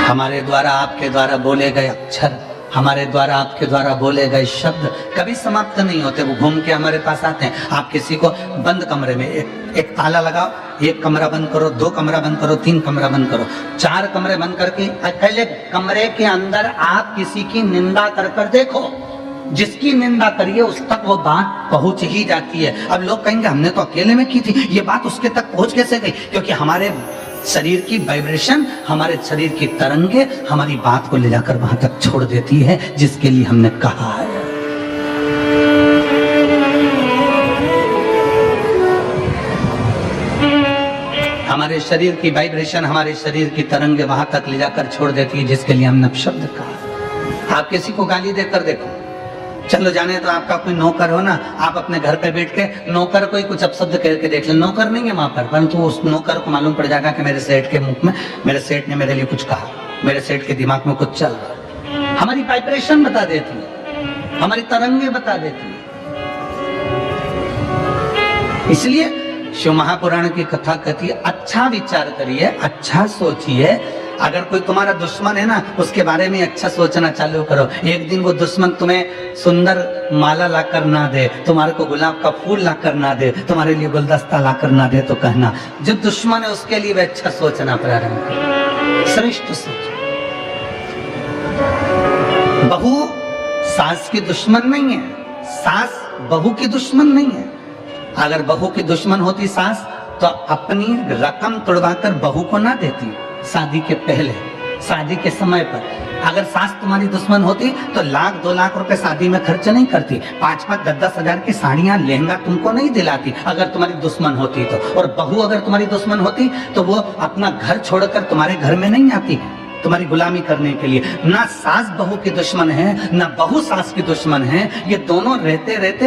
हमारे द्वारा आपके द्वारा बोले गए अक्षर, हमारे द्वारा आपके द्वारा बोले गए शब्द कभी समाप्त नहीं होते, वो घूम के हमारे पास आते हैं। आप किसी को बंद कमरे में एक ताला लगाओ, एक कमरा बंद करो, 2 कमरा बंद करो, 3 कमरा बंद करो, 4 कमरे बंद करके अकेले कमरे के अंदर आप किसी की निंदा कर देखो, जिसकी निंदा करिए उस तक वो बात पहुंच ही जाती है। अब लोग कहेंगे हमने तो अकेले में की थी, ये बात उसके तक पहुंच कैसे गई? क्योंकि हमारे शरीर की वाइब्रेशन, हमारे शरीर की तरंगे हमारी बात को ले जाकर वहां तक छोड़ देती है जिसके लिए हमने कहा है। हमारे शरीर की वाइब्रेशन, हमारे शरीर की तरंगे वहां तक ले जाकर छोड़ देती है जिसके लिए हमने शब्द कहा। आप किसी को गाली देकर देखो, चलो जाने तो आपका कोई नौकर हो ना, आप अपने घर पे बैठ के नौकर को ही कुछ अपशब्द कह के देख ले, नौकर नहीं है वहां पर, परंतु उस नौकर को मालूम पड़ जाएगा कि मेरे सेठ के मुख में, मेरे सेठ ने मेरे लिए कुछ कहा, मेरे सेठ के दिमाग में कुछ चल रहा है। हमारी वाइब्रेशन बता देती है, हमारी तरंगे बता देती है। इसलिए शिव महापुराण की कथा कहती है, अच्छा विचार करिए, अच्छा सोचिए। अगर कोई तुम्हारा दुश्मन है ना, उसके बारे में अच्छा सोचना चालू करो। एक दिन वो दुश्मन तुम्हें सुंदर माला लाकर ना दे, तुम्हारे को गुलाब का फूल लाकर ना दे, तुम्हारे लिए गुलदस्ता लाकर ना दे, तो कहना जो दुश्मन है उसके लिए अच्छा सोचना प्रारंभ करो, श्रेष्ठ सोच। बहू सास की दुश्मन नहीं है, सास बहू की दुश्मन नहीं है। अगर बहू की दुश्मन होती सास तो अपनी रकम तुड़वाकर बहू को ना देती शादी के पहले, शादी के समय पर। अगर सास तुम्हारी दुश्मन होती तो 1-2 लाख रुपए शादी में खर्च नहीं करती, 5-5, 10-10 हजार की साड़ियां लहंगा तुमको नहीं दिलाती अगर तुम्हारी दुश्मन होती तो। और बहू अगर तुम्हारी दुश्मन होती तो वो अपना घर छोड़कर तुम्हारे घर में नहीं आती तुम्हारी गुलामी करने के लिए। ना सास बहू की दुश्मन है, ना बहू सास की दुश्मन है। ये दोनों रहते रहते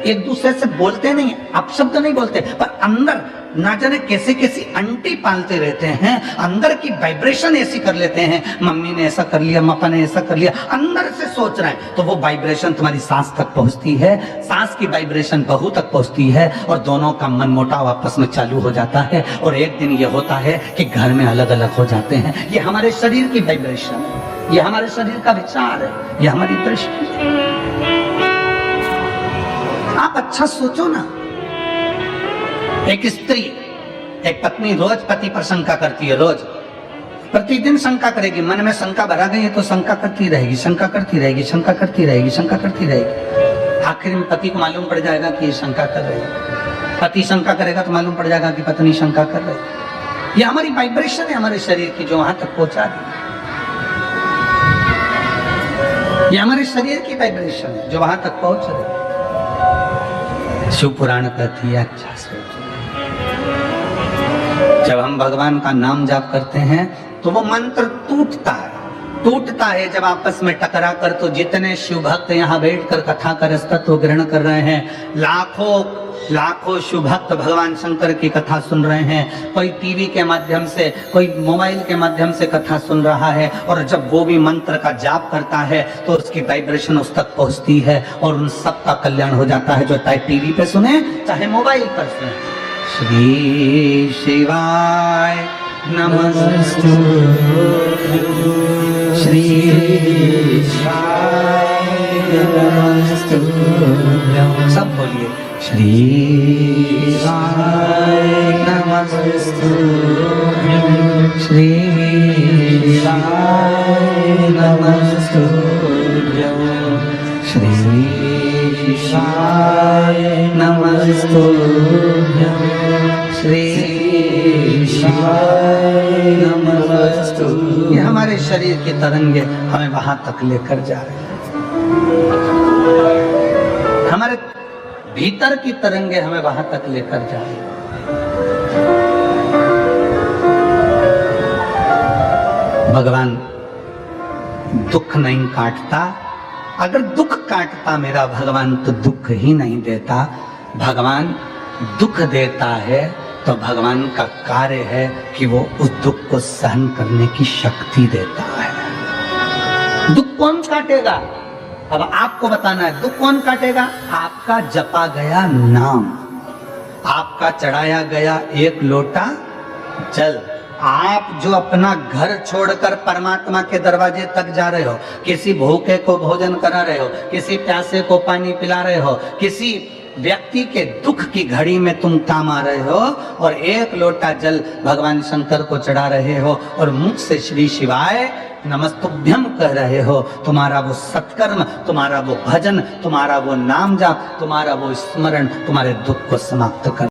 एक दूसरे से बोलते नहीं, अपशब्द नहीं बोलते, पर अंदर ना जाने कैसे कैसी अंटी पालते रहते हैं, अंदर की वाइब्रेशन ऐसी कर लेते हैं। मम्मी ने ऐसा कर लिया, पापा ने ऐसा कर लिया, अंदर से सोच रहे हैं तो वो वाइब्रेशन तुम्हारी सास तक पहुंचती है, सास की वाइब्रेशन बहू तक पहुंचती है, और दोनों का मन मुटाव आपस में चालू हो जाता है। और एक दिन ये होता है कि घर में अलग अलग हो जाते हैं। ये हमारे शरीर की वाइब्रेशन है, ये हमारे शरीर का विचार है, ये हमारी दृष्टि है। आप अच्छा सोचो ना। एक स्त्री, एक पत्नी रोज पति पर शंका करती है, रोज प्रतिदिन शंका करेगी, मन में शंका भरा गई है तो शंका करती रहेगी, शंका करती रहेगी, शंका करती रहेगी, शंका करती रहेगी। आखिर में पति को मालूम पड़ जाएगा कि ये शंका कर रही है। पति शंका करेगा तो मालूम पड़ जाएगा कि पत्नी शंका कर रही है। ये हमारी वाइब्रेशन है हमारे शरीर की जो वहां तक पहुंचा दी। ये हमारे शरीर की वाइब्रेशन है जो वहां तक पहुंच रही है। शिव पुराण कहती है, अच्छा सोचो। जब हम भगवान का नाम जाप करते हैं तो वो मंत्र टूटता है जब आपस में टकरा कर। तो जितने शिव भक्त यहाँ बैठकर कथा का रसतत्व ग्रहण कर रहे हैं, लाखों शिव भक्त भगवान शंकर की कथा सुन रहे हैं। कोई टीवी के माध्यम से, कोई मोबाइल के माध्यम से कथा सुन रहा है, और जब वो भी मंत्र का जाप करता है तो उसकी वाइब्रेशन उस तक पहुंचती है और उन सब का कल्याण हो जाता है, जो चाहे टीवी पे सुने चाहे मोबाइल पर सुने। श्री शिवाय नमस्तु, श्री शिवाय नमस्तु। सब बोलिए, श्री शिवाय नमस्तु, श्री शिवाय नमस्तु, श्री शिवाय नमस्तु, श्री शिवाय नमस्तु। ये हमारे शरीर की तरंगे हमें वहां तक लेकर जा रहे हैं। हमारे भीतर की तरंगे हमें वहां तक लेकर जा रही हैं। भगवान दुख नहीं काटता। अगर दुख काटता मेरा भगवान तो दुख ही नहीं देता। भगवान दुख देता है तो भगवान का कार्य है कि वो उस दुख को सहन करने की शक्ति देता है। दुख कौन काटेगा? अब आपको बताना है, दुख कौन काटेगा? आपका जपा गया नाम, आपका चढ़ाया गया एक लोटा जल, आप जो अपना घर छोड़कर परमात्मा के दरवाजे तक जा रहे हो, किसी भूखे को भोजन करा रहे हो, किसी प्यासे को पानी पिला रहे हो, किसी व्यक्ति के दुख की घड़ी में तुम काम आ रहे हो और एक लोटा जल भगवान शंकर को चढ़ा रहे हो और मुख से श्री शिवाय नमस्तुभ्यम कह रहे हो, तुम्हारा वो सत्कर्म, तुम्हारा वो भजन, तुम्हारा वो नाम जाप, तुम्हारा वो स्मरण तुम्हारे दुख को समाप्त कर